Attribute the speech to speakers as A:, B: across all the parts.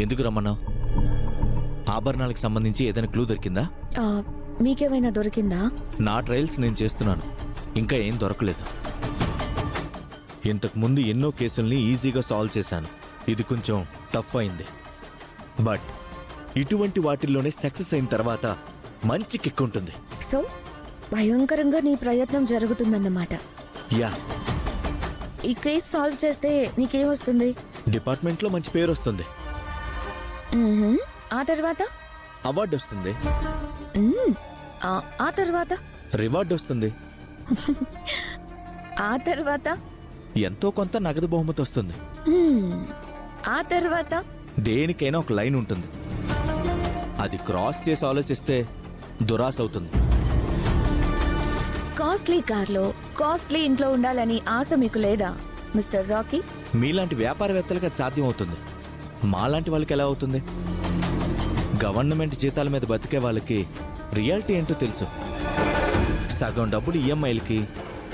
A: ఎందుకు రమ్మన్నావు? ఆభరణాలకు సంబంధించి ఏదైనా క్లూ దొరికిందా?
B: మీకేమైనా దొరికిందా?
A: నా ట్రయల్స్ నేను చేస్తున్నాను, ఇంకా ఏం దొరకలేదు. ఇంతకు ముందు ఎన్నో కేసుల్ని ఈజీగా సాల్వ్ చేశాను. ఇది కొంచెం టఫ్ అయింది. బట్ ఇటువంటి వాటిల్లోనే సక్సెస్ అయిన తర్వాత మంచి కిక్ ఉంటుంది.
B: సో భయంకరంగా నీ ప్రయత్నం జరుగుతుందన్నమాట.
A: యా.
B: ఈ కేసు సాల్వ్ చేస్తే నీకేమొస్తుంది?
A: డిపార్ట్మెంట్లో మంచి పేరు వస్తుంది.
B: ఆ తర్వాత
A: అవార్డు వస్తుంది.
B: ఆ తర్వాత
A: రివార్డు వస్తుంది.
B: ఆ తర్వాత
A: ఎంతో కొంత నగదు బహుమతి వస్తుంది.
B: ఆ తర్వాత
A: దేనికైనా ఒక లైన్ ఉంటుంది. అది క్రాస్ చేసి ఆలోచిస్తే దురాశ అవుతుంది.
B: కాస్ట్లీ కార్లో కాస్ట్లీ ఇంట్లో ఉండాలని ఆశ మీకు లేదా మిస్టర్ రాకీ?
A: మీలాంటి వ్యాపారవేత్తలకు అది సాధ్యం అవుతుంది, మాలాంటి వాళ్ళకి ఎలా అవుతుంది? గవర్నమెంట్ జీతాల మీద బతికే వాళ్ళకి రియాలిటీ ఏంటో తెలుసు. సగం డబ్బులు ఈఎంఐలకి,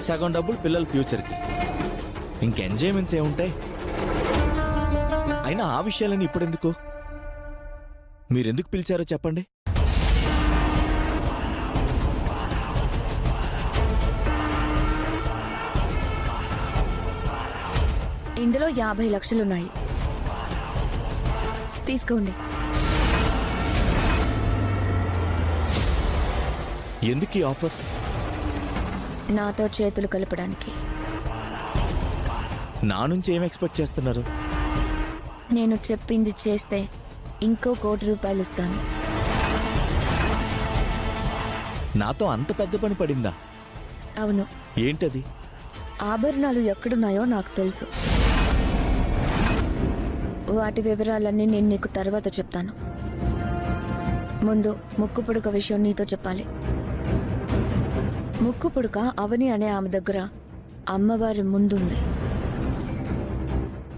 A: సగం డబ్బులు పిల్లల ఫ్యూచర్కి. ఇంకెంజాయ్మెంట్స్ ఏముంటాయి? అయినా ఆ విషయాలని ఇప్పుడెందుకు? మీరెందుకు పిలిచారో చెప్పండి.
B: ఇందులో 50 లక్షలున్నాయి, తీసుకోండి.
A: ఎందుకు ఈ ఆఫర్?
B: నాతో చేతులు కలపడానికి.
A: నా నుంచి ఏం ఎక్స్పెక్ట్ చేస్తున్నారు?
B: నేను చెప్పింది చేస్తే ఇంకో ₹1 కోటి ఇస్తాను.
A: నాతో అంత పెద్ద పని పడిందా?
B: అవును.
A: ఏంటది?
B: ఆభరణాలు ఎక్కడున్నాయో నాకు తెలుసు. వాటి వివరాలన్నీ నేను నీకు తర్వాత చెప్తాను. ముందు ముక్కు పుడక విషయం నీతో చెప్పాలి. ముక్కు పుడక అవని అనే ఆమె దగ్గర అమ్మవారి ముందుంది.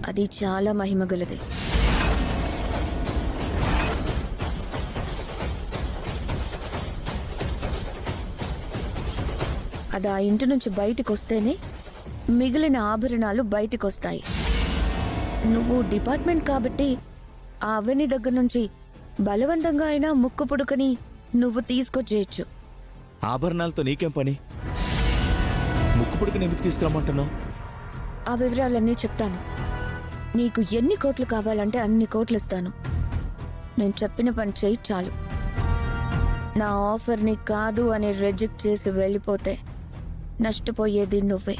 B: అది చాలా మహిమగలది. అది ఆ ఇంటి నుంచి బయటికి వస్తేనే మిగిలిన ఆభరణాలు బయటికి వస్తాయి. నువ్వు డిపార్ట్మెంట్ కాబట్టి ఆ అవని దగ్గర నుంచి బలవంతంగా అయినా ముక్కు పుడకని నువ్వు తీసుకొచ్చేయచ్చు.
A: ఆభరణాలతో నీకేం పని? ముక్కు పుడకని ఎందుకు తీసుకురమ్మంటున్నావు?
B: ఆ వివరాలన్నీ చెప్తాను. నీకు ఎన్ని కోట్లు కావాలంటే అన్ని కోట్లు ఇస్తాను. నేను చెప్పిన పని చేయి చాలు. నా ఆఫర్ని కాదు అని రిజెక్ట్ చేసి వెళ్ళిపోతే నష్టపోయేది నువ్వే.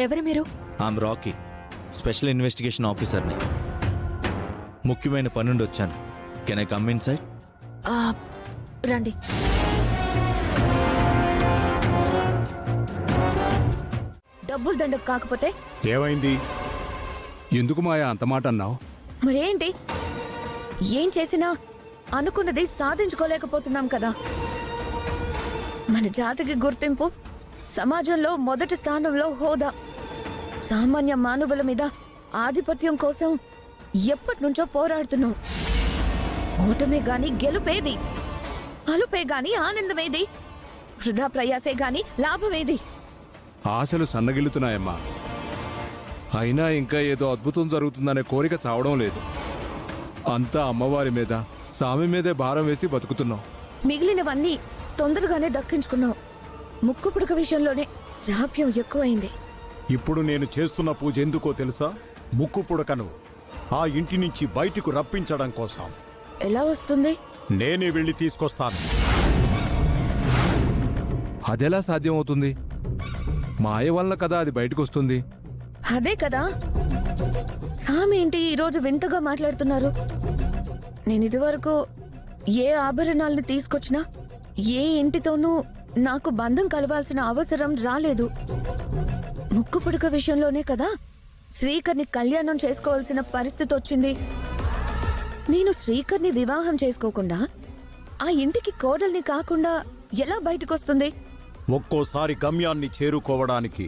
C: ఎవరు మీరు?
A: ఐమ్ రాకీ, స్పెషల్ ఇన్వెస్టిగేషన్ ఆఫీసర్ని. ముఖ్యమైన పనుండి వచ్చాను. Can I come in side?
C: రండి.
B: డబ్బులు దండకు కాకపోతే
D: ఏమైంది? ఎందుకు మాయా అంత మాట అన్నావు?
B: మరేంటి? ఏం చేసినా అనుకున్నది సాధించుకోలేకపోతున్నాం కదా. మన జాతికి గుర్తింపు, సమాజంలో మొదటి స్థానంలో హోదా, సామాన్య మానవుల మీద ఆధిపత్యం కోసం ఎప్పటినుంచో పోరాడుతున్నాం. ఓటమే గాని గెలుపేది, అలుపే గాని ఆనందమేది, వృధా ప్రయాసే గాని లాభమేది.
D: ఆశలు సన్నగిల్లుతున్నాయమ్మా. అయినా ఇంకా ఏదో అద్భుతం జరుగుతుందనే కోరిక చావడం లేదు. అంతా అమ్మవారి మీద స్వామి మీదే భారం వేసి బతుకుతున్నాం.
B: మిగిలినవన్నీ తొందరగానే దక్కించుకున్నావు. ముక్కు పుడక విషయంలోనే జాప్యం ఎక్కువైంది.
E: ఇప్పుడు నేను చేస్తున్న పూజ ఎందుకో తెలుసా? ముక్కు పుడకను ఆ ఇంటి నుంచి బయటకు రప్పించడం కోసం.
B: ఎలా వస్తుంది?
E: నేనే వెళ్ళి తీసుకొస్తాను.
D: అదెలా సాధ్యం అవుతుంది? మాయ వల్ల కదా అది బయటకు వస్తుంది.
B: అదే కదా సామి ఏంటి ఈరోజు వింతగా మాట్లాడుతున్నారు. నేను ఇదివరకు ఏ ఆభరణాలను తీసుకొచ్చినా ఏ ఇంటితోనూ నాకు బంధం కలవాల్సిన అవసరం రాలేదు. ముక్కు పుడక విషయంలోనే కదా శ్రీకర్ని కళ్యాణం చేసుకోవాల్సిన పరిస్థితి వచ్చింది. నేను శ్రీకర్ని వివాహం చేసుకోకుండా ఆ ఇంటికి కోడల్ని కాకుండా ఎలా బయటకొస్తుంది?
E: ఒక్కోసారి గమ్యాన్ని చేరుకోవడానికి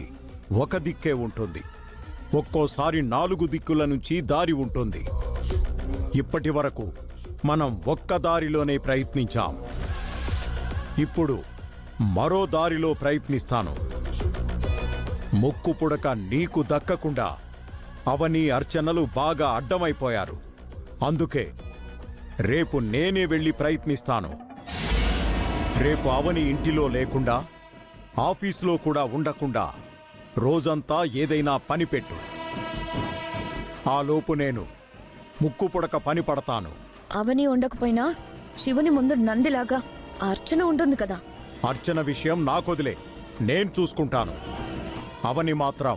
E: ఒక దిక్కే ఉంటుంది, ఒక్కోసారి 4 దిక్కుల నుంచి దారి ఉంటుంది. ఇప్పటి వరకు మనం ఒక్క దారిలోనే ప్రయత్నించాం. ఇప్పుడు మరో దారిలో ప్రయత్నిస్తాను. ముక్కు పుడక నీకు దక్కకుండా అవని అర్చనలు బాగా అడ్డమైపోయారు. అందుకే రేపు నేనే వెళ్ళి ప్రయత్నిస్తాను. రేపు అవని ఇంటిలో లేకుండా, ఆఫీసులో కూడా ఉండకుండా రోజంతా ఏదైనా పని పెట్టు. ఆలోపు నేను ముక్కు పుడక పని పడతాను.
B: అవని ఉండకపోయినా శివుని ముందు నందిలాగా అర్చన ఉంటుంది కదా.
E: అర్చన విషయం నాకొదిలే, నేను చూసుకుంటాను. అవని మాత్రం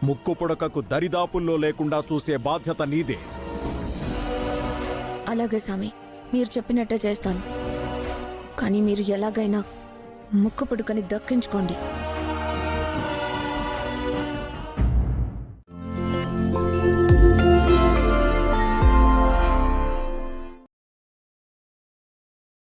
E: ముక్కు పుడకకు దరిదాపుల్లో లేకుండా చూసే బాధ్యత నీదే.
B: అలాగే స్వామి, మీరు చెప్పినట్టే చేస్తాను. కానీ మీరు ఎలాగైనా ముక్కు పుడకని దక్కించుకోండి.